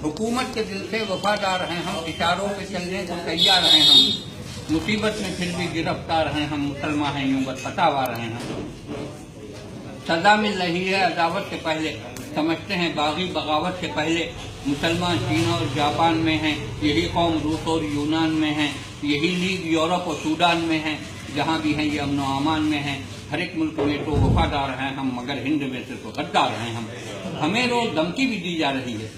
हुकूमत के दिल से वफादार हैं हम, इशारों पे चलने को तैयार हैं हम, मुसीबत में फिर भी गिरफ्तार हैं हम, मुसलमान हैं यूं फतावार हैं हम। सजा मिल रही है अदावत से पहले, समझते हैं बागी बगावत से पहले। मुसलमान चीन और जापान में हैं, यही कौम रूस और यूनान में है, यही लीग यूरोप और सूडान में है, जहाँ भी हैं ये अमन व अमान में हैं। हर एक मुल्क में तो वफादार हैं हम, मगर हिंद में से तो गद्दार हैं हम। हमें रोज धमकी भी दी जा रही है,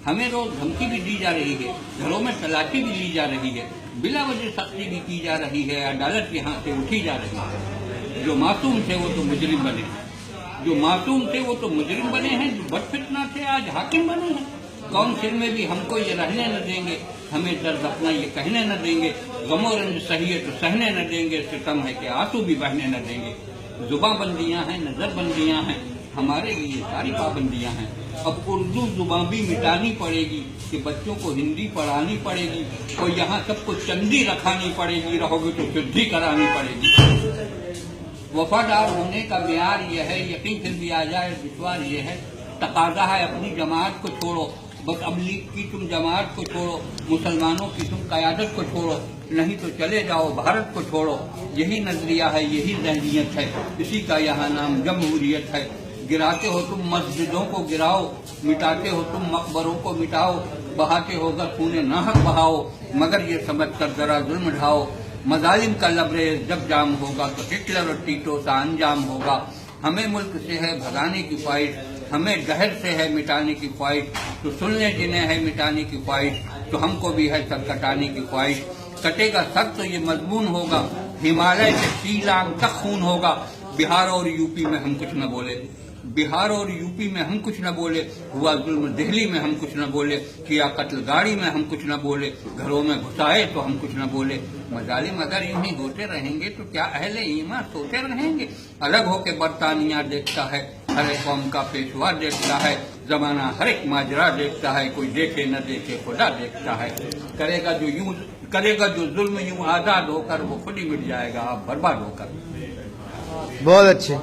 हमें रोज धमकी भी दी जा रही है, घरों में तलाशी भी ली जा रही है, बिला वजह सख्ती भी की जा रही है, अदालत यहाँ से उठी जा रही है। जो मासूम थे वो तो मुजरिम बने, जो मासूम थे वो तो मुजरिम बने हैं, जो बदफितना थे आज हाकिम बने हैं। काउंसिल में भी हमको ये रहने न देंगे, हमें दर्द अपना ये कहने न देंगे, गमो रंज सही है तो सहने न देंगे, सितम है कि आंसू भी बहने न देंगे। जुबां बंदियां हैं, नजर बंदियां हैं, हमारे लिए सारी पाबंदियां हैं। अब उर्दू जुबां भी मिटानी पड़ेगी कि बच्चों को हिंदी पढ़ानी पड़ेगी, और यहाँ सबको चंदी रखानी पड़ेगी, रहोगे तो सिद्धि करानी पड़ेगी। वफादार होने का मेयार यह है, यकीन फिर भी आ जाए दुश्वार यह है। तकाजा है अपनी जमात को छोड़ो, बस अबलीग की तुम जमात को छोड़ो, मुसलमानों की तुम क़यादत को छोड़ो, नहीं तो चले जाओ भारत को छोड़ो। यही नजरिया है, यही ज़हनियत है, इसी का यहाँ नाम जमहूरियत है। गिराते हो तुम मस्जिदों को गिराओ, मिटाते हो तुम मकबरों को मिटाओ, बहाते होगा खूने नाहक बहाओ, मगर ये समझ कर जरा जुल्म ढाओ। मजालिम का लबरेज जब जाम होगा तो हिटलर और टीटो सा अंजाम होगा। हमें मुल्क से है भगाने की ख्वाहिश, हमें गहर से है मिटाने की ख्वाहिश, तो सुन ले जिन्हें है मिटाने की ख्वाहिश, तो हमको भी है सर कटाने की ख्वाहिश। कटेगा सर तो ये मजबून होगा, हिमालय से शीलांग तक खून होगा। बिहार और यूपी में हम कुछ न बोले, बिहार और यूपी में हम कुछ न बोले, हुआ जुल्म दिल्ली में हम कुछ न बोले, किया कत्ल गाड़ी में हम कुछ न बोले, घरों में घुसाए तो हम कुछ न बोले। मजालिम अगर यूं ही होते रहेंगे तो क्या अहले ईमान सोते रहेंगे। अलग होके बरतानिया देखता है, हर एक कौम का पेशवा देखता है, जमाना हर एक माजरा देखता है, कोई देखे न देखे खुदा देखता है। करेगा जो जुल्म यूं आजाद होकर, वो खुद ही मिट जाएगा आप बर्बाद होकर। बहुत अच्छे।